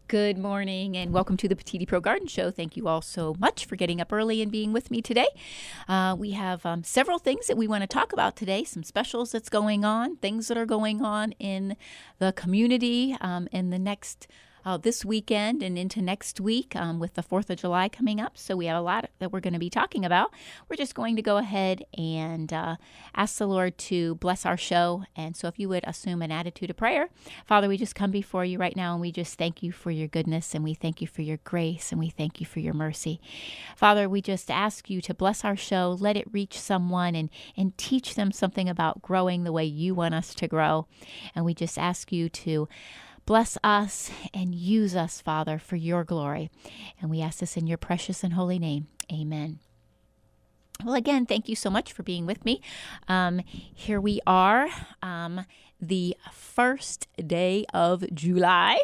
Good morning and welcome to the Petitti Pro Garden Show. Thank you all so much for getting up early and being with me today. We have several things that we want to talk about today, some specials that's going on, things that are going on in the community in the next this weekend and into next week with the 4th of July coming up. So we have a lot that we're going to be talking about. We're just going to go ahead and ask the Lord to bless our show. And so if you would assume an attitude of prayer. Father, we just come before you right now and we just thank you for your goodness and we thank you for your grace and we thank you for your mercy. Father, we just ask you to bless our show. Let it reach someone and teach them something about growing the way you want us to grow. And we just ask you to bless us and use us, Father, for your glory. And we ask this in your precious and holy name. Amen. Well, again, thank you so much for being with me. Here we are, the first day of July,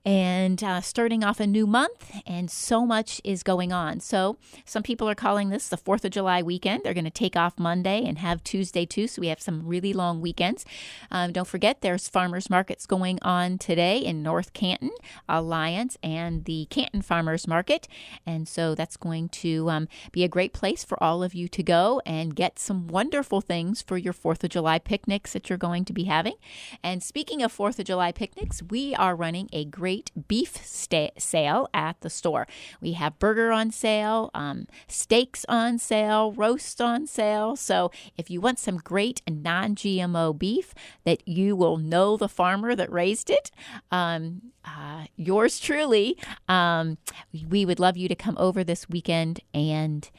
and starting off a new month, and so much is going on. So some people are calling this the 4th of July weekend. They're going to take off Monday and have Tuesday too, so we have some really long weekends. Don't forget, there's farmers markets going on today in North Canton, Alliance, and the Canton Farmers Market, and so that's going to be a great place for all of you to go and get some wonderful things for your 4th of July picnics that you're going to be having. And speaking of 4th of July picnics, we are running a great beef sale at the store. We have burger on sale, steaks on sale, roasts on sale. So if you want some great non-GMO beef that you will know the farmer that raised it, yours truly, we would love you to come over this weekend and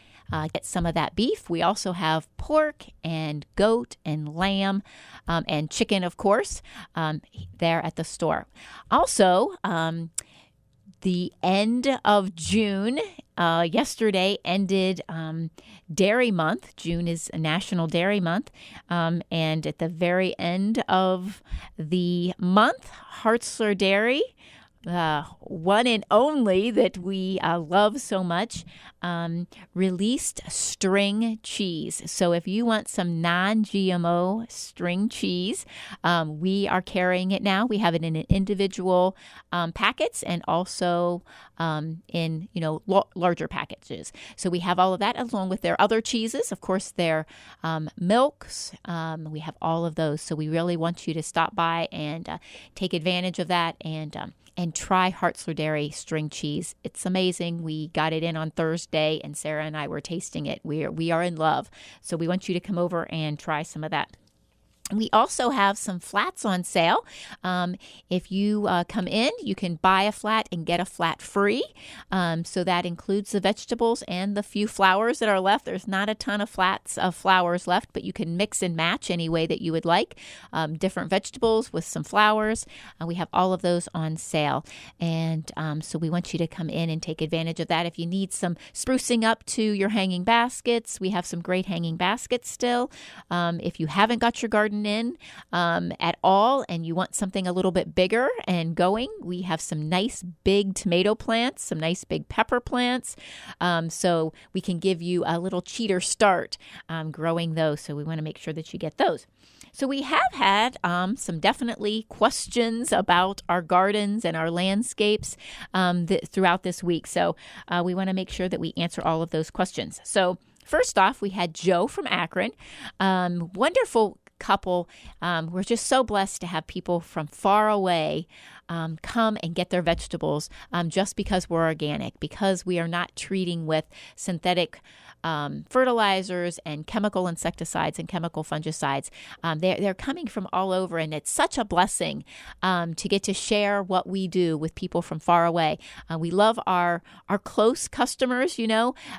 get some of that beef. We also have pork and goat and lamb and chicken, of course, there at the store. Also, the end of June, yesterday ended Dairy Month. June is a National Dairy Month. And at the very end of the month, Hartzler Dairy, one and only that we love so much, released string cheese. So if you want some non-GMO string cheese, we are carrying it now. We have it in individual packets and also in larger packages. So we have all of that along with their other cheeses. Of course, their milks. We have all of those. So we really want you to stop by and take advantage of that and try Hartzler Dairy string cheese. It's amazing. We got it in on Thursday, and Sarah and I were tasting it. We are in love. So we want you to come over and try some of that. We also have some flats on sale. If you come in, you can buy a flat and get a flat free. So that includes the vegetables and the few flowers that are left. There's not a ton of flats of flowers left, but you can mix and match any way that you would like. Different vegetables with some flowers. We have all of those on sale. And so we want you to come in and take advantage of that. If you need some sprucing up to your hanging baskets, we have some great hanging baskets still. If you haven't got your garden in at all and you want something a little bit bigger and going, we have some nice big tomato plants, some nice big pepper plants, so we can give you a little cheater start growing those. So we want to make sure that you get those. So we have had some definitely questions about our gardens and our landscapes throughout this week. So we want to make sure that we answer all of those questions. So first off, we had Joe from Akron. Wonderful couple. We're just so blessed to have people from far away come and get their vegetables just because we're organic, because we are not treating with synthetic fertilizers and chemical insecticides and chemical fungicides. They're coming from all over, and it's such a blessing to get to share what we do with people from far away. We love our close customers,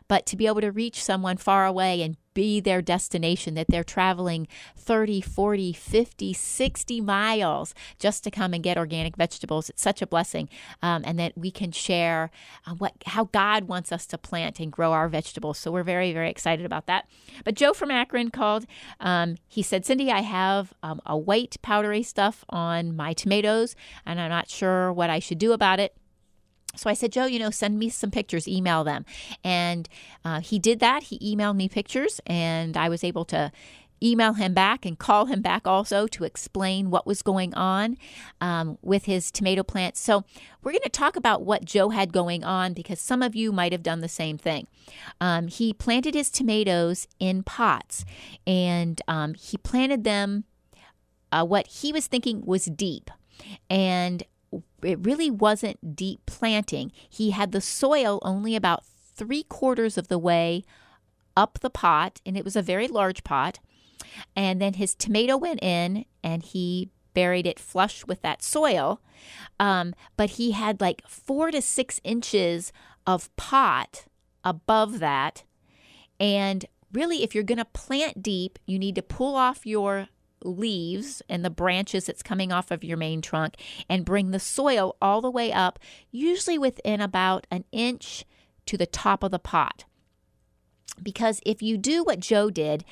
but to be able to reach someone far away and be their destination, that they're traveling 30, 40, 50, 60 miles just to come and get organic vegetables. It's such a blessing. And that we can share how God wants us to plant and grow our vegetables. So we're very, very excited about that. But Joe from Akron called. He said, Cindy, I have a white powdery stuff on my tomatoes, and I'm not sure what I should do about it. So I said, Joe, send me some pictures, email them. And he did that. He emailed me pictures, and I was able to email him back and call him back also to explain what was going on with his tomato plants. So we're going to talk about what Joe had going on because some of you might have done the same thing. He planted his tomatoes in pots, and he planted them what he was thinking was deep. And it really wasn't deep planting. He had the soil only about 3/4 of the way up the pot, and it was a very large pot. And then his tomato went in, and he buried it flush with that soil. But he had like 4 to 6 inches of pot above that. And really, if you're going to plant deep, you need to pull off your leaves and the branches that's coming off of your main trunk and bring the soil all the way up, usually within about an inch to the top of the pot. Because if you do what Joe did,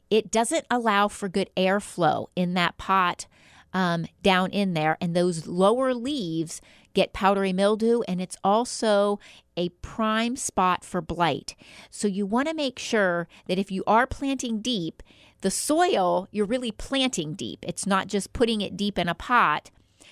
it doesn't allow for good airflow in that pot down in there, and those lower leaves get powdery mildew, and it's also a prime spot for blight. So you want to make sure that if you are planting deep, the soil, you're really planting deep. It's not just putting it deep in a pot.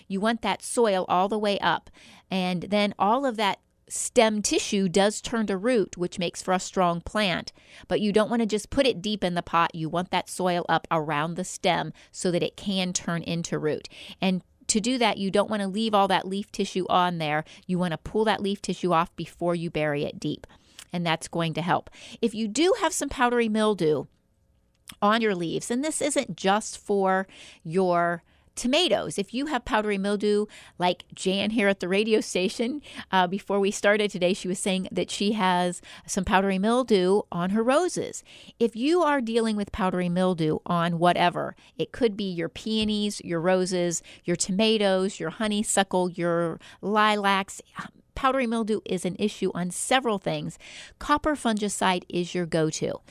You want that soil all the way up, and then all of that stem tissue does turn to root, which makes for a strong plant. But you don't want to just put it deep in the pot. You want that soil up around the stem so that it can turn into root. And to do that, you don't want to leave all that leaf tissue on there. You want to pull that leaf tissue off before you bury it deep. And that's going to help. If you do have some powdery mildew on your leaves, and this isn't just for your tomatoes. If you have powdery mildew, like Jan here at the radio station, before we started today, she was saying that she has some powdery mildew on her roses. If you are dealing with powdery mildew on whatever, it could be your peonies, your roses, your tomatoes, your honeysuckle, your lilacs. Powdery mildew is an issue on several things. Copper fungicide is your go-to,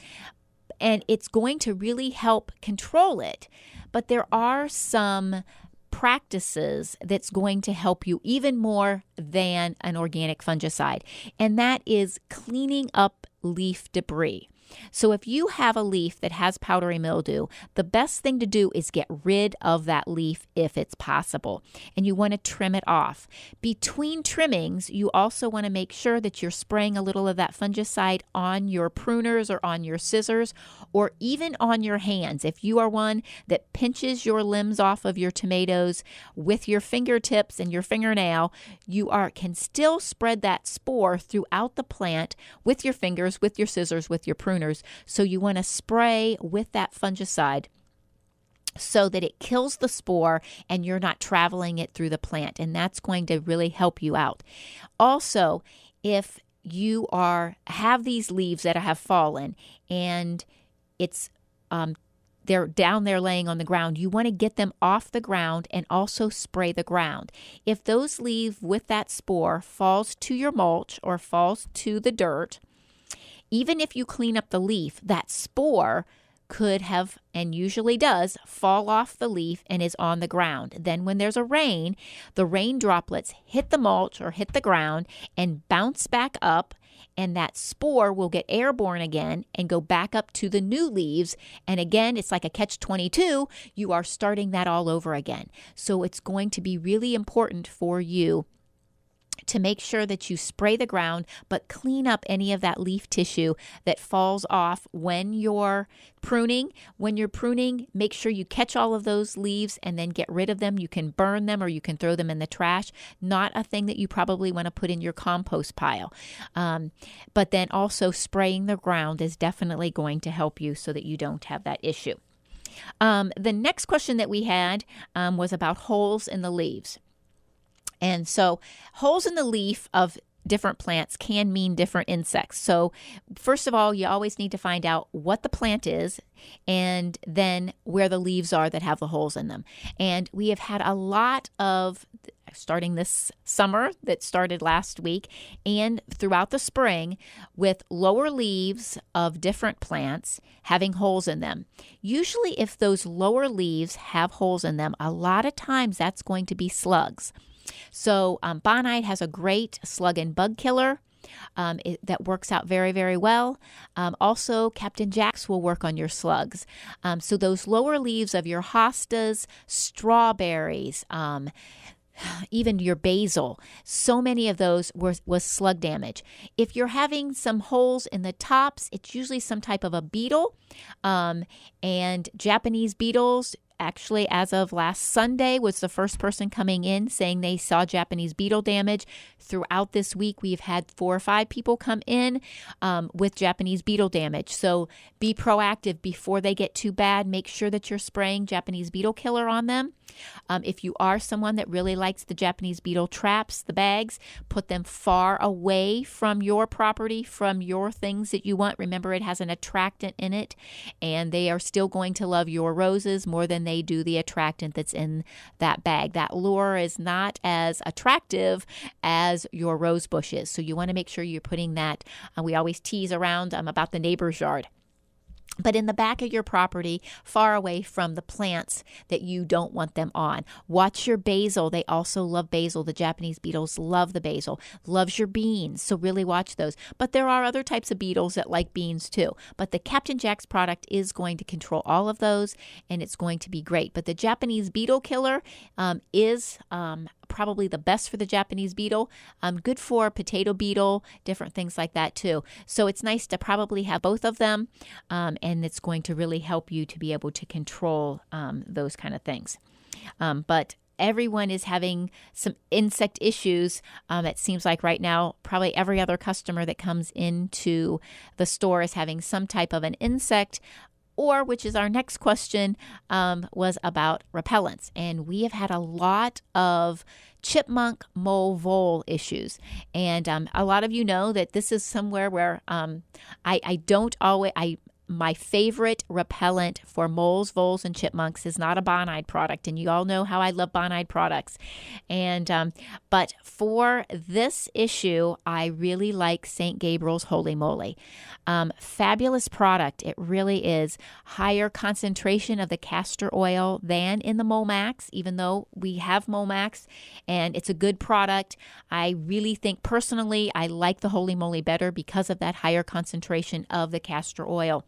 and it's going to really help control it. But there are some practices that's going to help you even more than an organic fungicide, and that is cleaning up leaf debris. So if you have a leaf that has powdery mildew, the best thing to do is get rid of that leaf if it's possible, and you want to trim it off. Between trimmings, you also want to make sure that you're spraying a little of that fungicide on your pruners or on your scissors or even on your hands. If you are one that pinches your limbs off of your tomatoes with your fingertips and your fingernail, you can still spread that spore throughout the plant with your fingers, with your scissors, with your pruners. So you want to spray with that fungicide so that it kills the spore and you're not traveling it through the plant, and that's going to really help you out. Also, if you have these leaves that have fallen and it's they're down there laying on the ground, you want to get them off the ground and also spray the ground. If those leaves with that spore falls to your mulch or falls to the dirt, even if you clean up the leaf, that spore could have, and usually does, fall off the leaf and is on the ground. Then when there's a rain, the rain droplets hit the mulch or hit the ground and bounce back up, and that spore will get airborne again and go back up to the new leaves. And again, it's like a catch-22. You are starting that all over again. So it's going to be really important for you to make sure that you spray the ground, but clean up any of that leaf tissue that falls off when you're pruning. When you're pruning, make sure you catch all of those leaves and then get rid of them. You can burn them or you can throw them in the trash. Not a thing that you probably want to put in your compost pile. But then also spraying the ground is definitely going to help you so that you don't have that issue. The next question that we had was about holes in the leaves. And so holes in the leaf of different plants can mean different insects. So first of all, you always need to find out what the plant is and then where the leaves are that have the holes in them. And we have had a lot of, starting this summer that started last week and throughout the spring, with lower leaves of different plants having holes in them. Usually if those lower leaves have holes in them, a lot of times that's going to be slugs. So Bonite has a great slug and bug killer. that works out very, very well. Also, Captain Jack's will work on your slugs. So those lower leaves of your hostas, strawberries, even your basil, so many of those was slug damage. If you're having some holes in the tops, it's usually some type of a beetle. And Japanese beetles, actually, as of last Sunday, was the first person coming in saying they saw Japanese beetle damage. Throughout this week, we've had 4 or 5 people come in with Japanese beetle damage. So be proactive before they get too bad. Make sure that you're spraying Japanese beetle killer on them. If you are someone that really likes the Japanese beetle traps, the bags, put them far away from your property, from your things that you want. Remember, it has an attractant in it, and they are still going to love your roses more than they do the attractant that's in that bag. That lure is not as attractive as your rose bushes. So you want to make sure you're putting that. We always tease around about the neighbor's yard. But in the back of your property, far away from the plants that you don't want them on. Watch your basil. They also love basil. The Japanese beetles love the basil. Loves your beans. So really watch those. But there are other types of beetles that like beans too. But the Captain Jack's product is going to control all of those, and it's going to be great. But the Japanese beetle killer is probably the best for the Japanese beetle. Good for potato beetle, different things like that too. So it's nice to probably have both of them, and it's going to really help you to be able to control those kind of things. But everyone is having some insect issues. It seems like right now, probably every other customer that comes into the store is having some type of an insect, or, which is our next question, was about repellents. And we have had a lot of chipmunk, mole, vole issues. And a lot of you know that this is somewhere where my favorite repellent for moles, voles, and chipmunks is not a Bonide product, and you all know how I love Bonide products. And but for this issue, I really like St. Gabriel's Holy Moly. Fabulous product. It really is. Higher concentration of the castor oil than in the Momax, even though we have Momax, and it's a good product. I really think personally I like the Holy Moly better because of that higher concentration of the castor oil.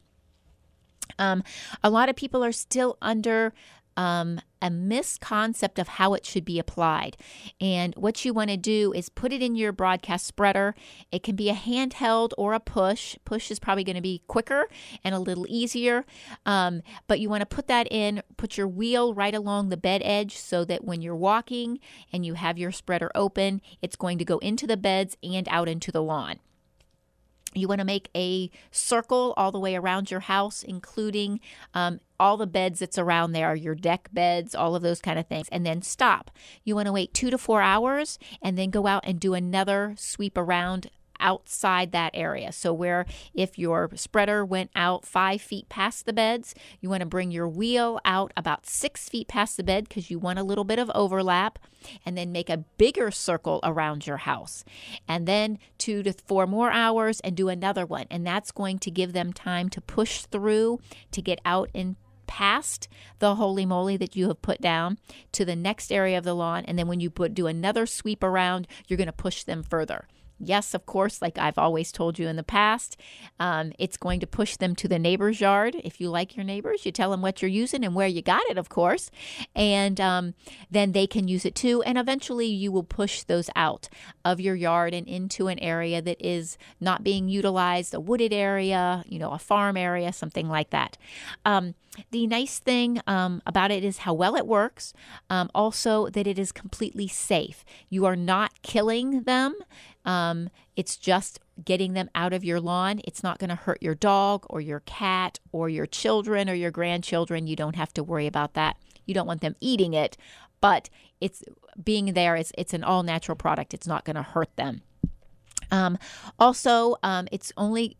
A lot of people are still under a misconcept of how it should be applied. And what you want to do is put it in your broadcast spreader. It can be a handheld or a push. Push is probably going to be quicker and a little easier. But you want to put that in, put your wheel right along the bed edge so that when you're walking and you have your spreader open, it's going to go into the beds and out into the lawn. You want to make a circle all the way around your house, including all the beds that's around there, your deck beds, all of those kind of things, and then stop. You want to wait 2 to 4 hours and then go out and do another sweep around outside that area. So where if your spreader went out 5 feet past the beds, you want to bring your wheel out about 6 feet past the bed because you want a little bit of overlap, and then make a bigger circle around your house. And then 2 to 4 more hours and do another one. And that's going to give them time to push through to get out and past the Holy Moly that you have put down to the next area of the lawn. And then when you do another sweep around, you're going to push them further. Yes, of course, like I've always told you in the past, it's going to push them to the neighbor's yard. If you like your neighbors, you tell them what you're using and where you got it, of course, and then they can use it too. And eventually you will push those out of your yard and into an area that is not being utilized, a wooded area, a farm area, something like that. The nice thing about it is how well it works. Also, that it is completely safe. You are not killing them. It's just getting them out of your lawn. It's not going to hurt your dog or your cat or your children or your grandchildren. You don't have to worry about that. You don't want them eating it, but it's being there. It's an all-natural product. It's not going to hurt them. Also, it's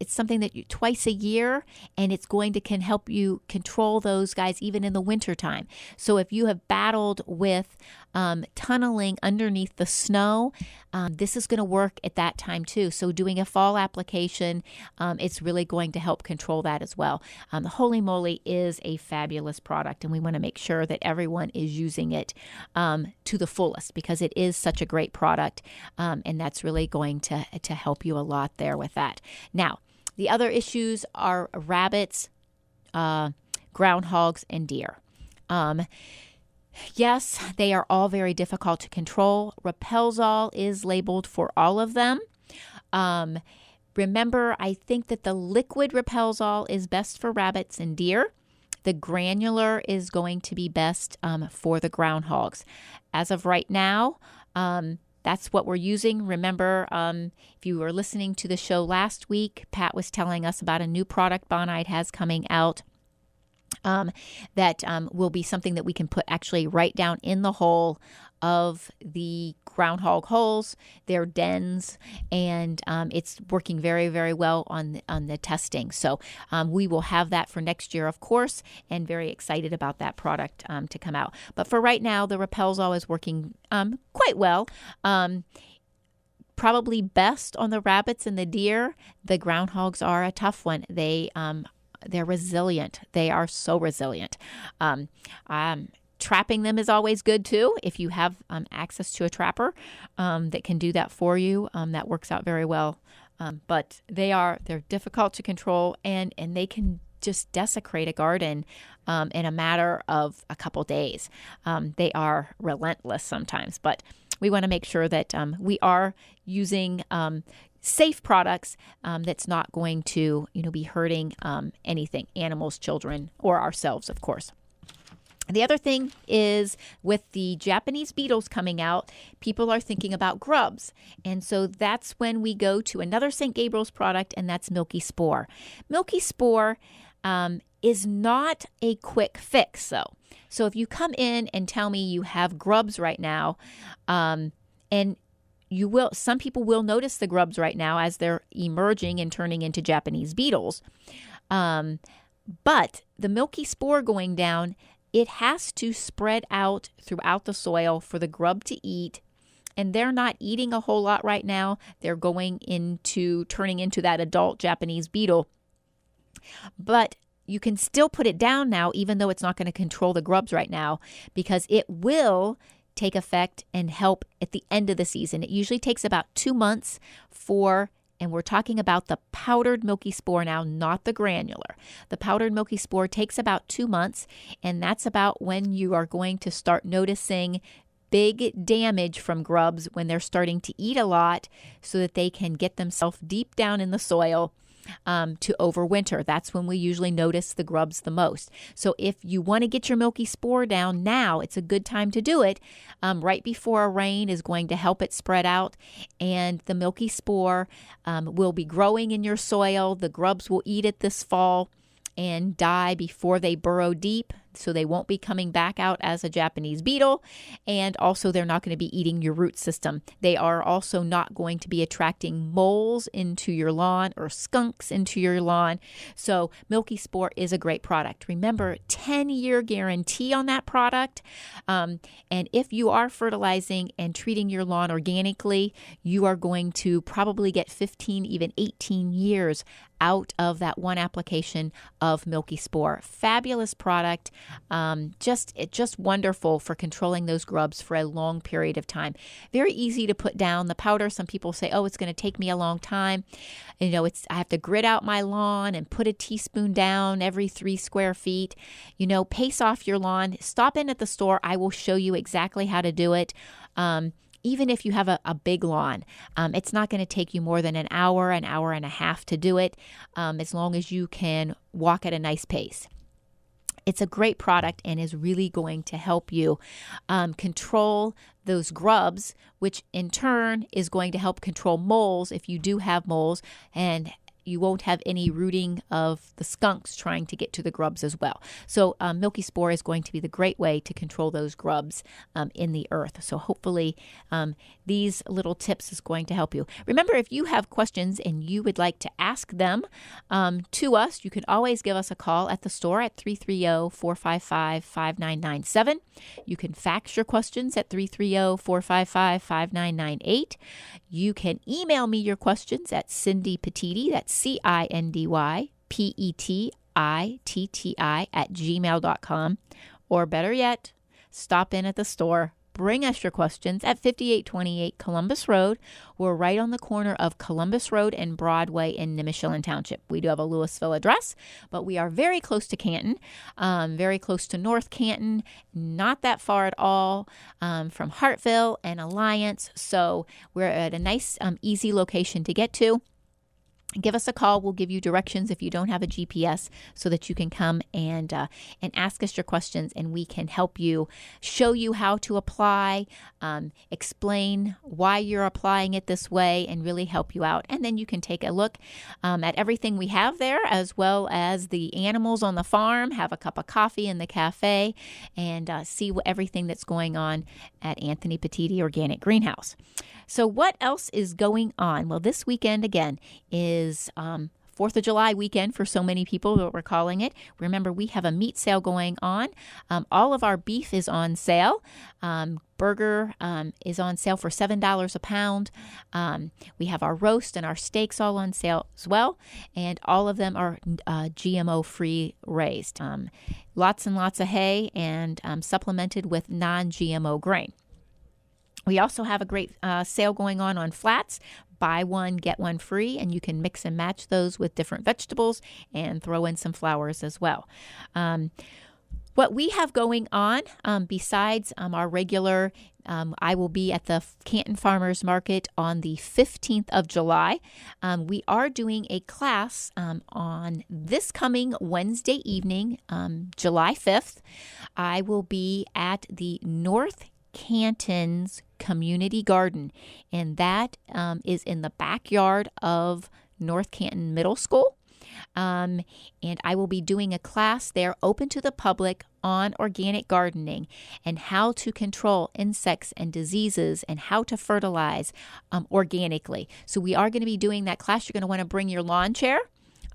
something that you twice a year, and it's going to can help you control those guys even in the wintertime. So if you have battled with tunneling underneath the snow, this is going to work at that time too. So doing a fall application, it's really going to help control that as well. The Holy Moly is a fabulous product, and we want to make sure that everyone is using it to the fullest because it is such a great product, and that's really going to help you a lot there with that. Now, the other issues are rabbits, groundhogs, and deer. Yes, they are all very difficult to control. Repelzol is labeled for all of them. Remember, I think that the liquid Repelzol is best for rabbits and deer. The granular is going to be best for the groundhogs. As of right now, that's what we're using. Remember, if you were listening to the show last week, Pat was telling us about a new product Bonide has coming out. That will be something that we can put actually right down in the hole of the groundhog holes, their dens, and it's working very, very well on the testing. So we will have that for next year, of course, and very excited about that product to come out. But for right now, the Repelzol is working quite well. Probably best on the rabbits and the deer. The groundhogs are a tough one. They're resilient. They are so resilient. Trapping them is always good too. If you have access to a trapper that can do that for you, that works out very well. But they're difficult to control, and they can just desecrate a garden in a matter of a couple days. They are relentless sometimes, but we want to make sure that we are using safe products that's not going to, be hurting anything, animals, children, or ourselves, of course. The other thing is with the Japanese beetles coming out, people are thinking about grubs. And so that's when we go to another St. Gabriel's product, and that's Milky Spore. Milky Spore is not a quick fix, though. So if you come in and tell me you have grubs right now, and some people will notice the grubs right now as they're emerging and turning into Japanese beetles. But the Milky Spore going down, it has to spread out throughout the soil for the grub to eat. And they're not eating a whole lot right now. They're turning into that adult Japanese beetle. But you can still put it down now, even though it's not going to control the grubs right now, because it will take effect and help at the end of the season. It usually takes about 2 months and we're talking about the powdered Milky Spore now, not the granular. The powdered Milky Spore takes about 2 months, and that's about when you are going to start noticing big damage from grubs when they're starting to eat a lot so that they can get themselves deep down in the soil to overwinter. That's when we usually notice the grubs the most. So if you want to get your Milky Spore down now, it's a good time to do it. Right before a rain is going to help it spread out, and the Milky Spore will be growing in your soil. The grubs will eat it this fall and die before they burrow deep, so they won't be coming back out as a Japanese beetle, and also they're not going to be eating your root system. They are also not going to be attracting moles into your lawn or skunks into your lawn. So Milky Spore is a great product. Remember, 10-year guarantee on that product, and if you are fertilizing and treating your lawn organically, you are going to probably get 15, even 18 years out of that one application of Milky Spore. Fabulous product. Just wonderful for controlling those grubs for a long period of time. Very easy to put down the powder. Some people say, oh, it's going to take me a long time. I have to grit out my lawn and put a teaspoon down every 3 square feet. Pace off your lawn. Stop in at the store. I will show you exactly how to do it. Even if you have a big lawn, it's not going to take you more than an hour and a half to do it, as long as you can walk at a nice pace. It's a great product and is really going to help you control those grubs, which in turn is going to help control moles if you do have moles, and you won't have any rooting of the skunks trying to get to the grubs as well. So milky spore is going to be the great way to control those grubs in the earth. So hopefully these little tips is going to help you. Remember, if you have questions and you would like to ask them to us, you can always give us a call at the store at 330-455-5997. You can fax your questions at 330-455-5998. You can email me your questions at Cindy Petitti, that's CindyPettitti@gmail.com. Or better yet, stop in at the store. Bring us your questions at 5828 Columbus Road. We're right on the corner of Columbus Road and Broadway in Nimishillen Township. We do have a Louisville address, but we are very close to Canton, very close to North Canton, not that far at all from Hartville and Alliance. So we're at a nice, easy location to get to. Give us a call. We'll give you directions if you don't have a GPS so that you can come and ask us your questions, and we can help you, show you how to apply, explain why you're applying it this way, and really help you out. And then you can take a look at everything we have there, as well as the animals on the farm, have a cup of coffee in the cafe, and see everything that's going on at Anthony Petitti Organic Greenhouse. So what else is going on? Well, this weekend, again, is 4th of July weekend for so many people that we're calling it. Remember, we have a meat sale going on. All of our beef is on sale. Burger is on sale for $7 a pound. We have our roast and our steaks all on sale as well. And all of them are GMO-free raised. Lots and lots of hay and supplemented with non-GMO grain. We also have a great sale going on flats. Buy one, get one free, and you can mix and match those with different vegetables and throw in some flowers as well. What we have going on besides our regular, I will be at the Canton Farmers Market on the 15th of July. We are doing a class on this coming Wednesday evening, July 5th. I will be at the North Canton's Community Garden, and that is in the backyard of North Canton Middle School. And I will be doing a class there open to the public on organic gardening and how to control insects and diseases and how to fertilize organically. So we are going to be doing that class. You're going to want to bring your lawn chair.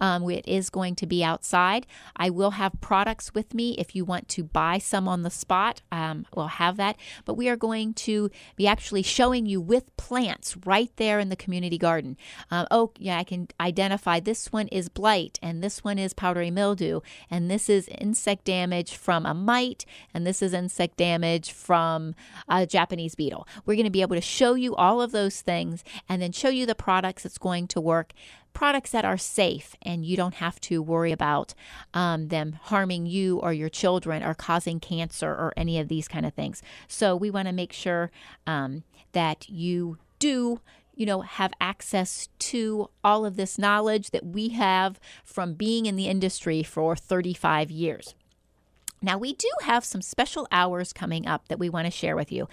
It is going to be outside. I will have products with me if you want to buy some on the spot. We'll have that. But we are going to be actually showing you with plants right there in the community garden. I can identify this one is blight, and this one is powdery mildew, and this is insect damage from a mite, and this is insect damage from a Japanese beetle. We're going to be able to show you all of those things and then show you the products that's going to work. Products that are safe and you don't have to worry about them harming you or your children or causing cancer or any of these kind of things. So we want to make sure that you do have access to all of this knowledge that we have from being in the industry for 35 years. Now, we do have some special hours coming up that we want to share with you.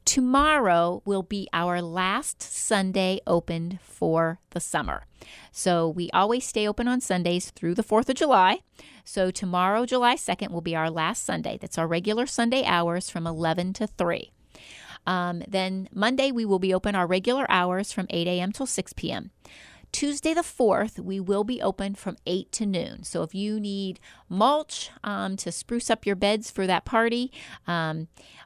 Tomorrow will be our last Sunday opened for the summer. So we always stay open on Sundays through the 4th of July. So tomorrow, July 2nd, will be our last Sunday. That's our regular Sunday hours from 11 to 3. Then Monday, we will be open our regular hours from 8 a.m. till 6 p.m. Tuesday the 4th, we will be open from 8 to noon. So if you need mulch to spruce up your beds for that party,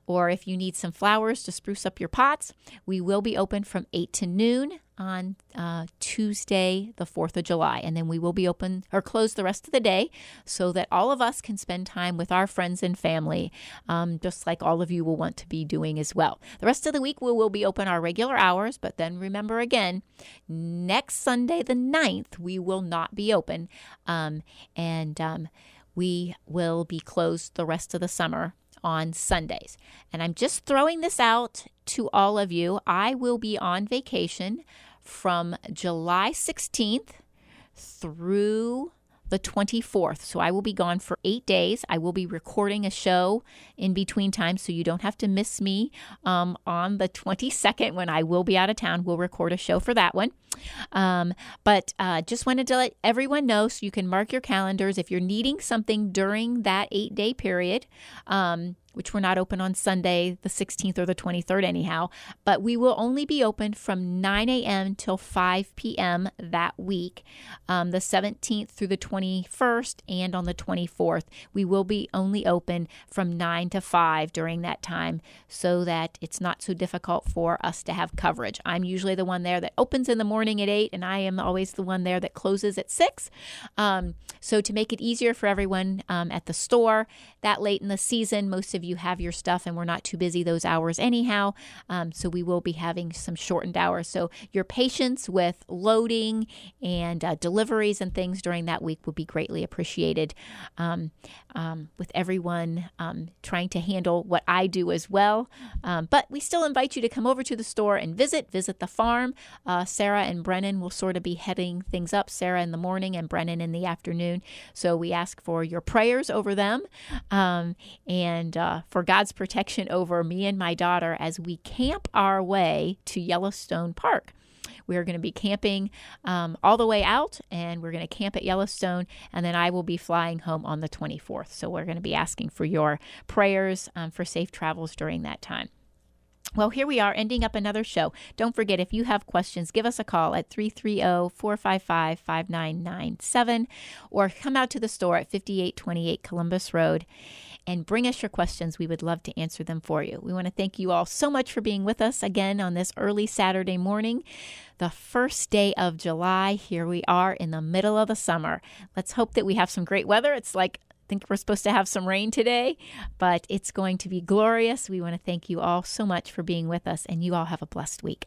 or if you need some flowers to spruce up your pots, we will be open from 8 to noon on Tuesday, the 4th of July. And then we will be open or closed the rest of the day so that all of us can spend time with our friends and family, just like all of you will want to be doing as well. The rest of the week, we will be open our regular hours. But then remember again, next Sunday, the 9th, we will not be open. We will be closed the rest of the summer on Sundays. And I'm just throwing this out to all of you. I will be on vacation from July 16th through the 24th. So I will be gone for 8 days. I will be recording a show in between times, so you don't have to miss me on the 22nd when I will be out of town. We'll record a show for that one. But just wanted to let everyone know so you can mark your calendars if you're needing something during that 8-day period, which we're not open on Sunday, the 16th or the 23rd anyhow, but we will only be open from 9 a.m. till 5 p.m. that week, the 17th through the 21st, and on the 24th. We will be only open from 9 to 5 during that time so that it's not so difficult for us to have coverage. I'm usually the one there that opens in the morning at 8, and I am always the one there that closes at 6. So to make it easier for everyone at the store that late in the season, most of you have your stuff and we're not too busy those hours anyhow. So we will be having some shortened hours. So your patience with loading and deliveries and things during that week will be greatly appreciated, with everyone trying to handle what I do as well. But we still invite you to come over to the store and visit the farm. Sarah and Brennan will sort of be heading things up, Sarah in the morning and Brennan in the afternoon. So we ask for your prayers over them and for God's protection over me and my daughter as we camp our way to Yellowstone Park. We're going to be camping all the way out, and we're going to camp at Yellowstone, and then I will be flying home on the 24th. So we're going to be asking for your prayers for safe travels during that time. Well, here we are ending up another show. Don't forget, if you have questions, give us a call at 330-455-5997 or come out to the store at 5828 Columbus Road and bring us your questions. We would love to answer them for you. We want to thank you all so much for being with us again on this early Saturday morning, the first day of July. Here we are in the middle of the summer. Let's hope that we have some great weather. It's like I think we're supposed to have some rain today, but it's going to be glorious. We want to thank you all so much for being with us, and you all have a blessed week.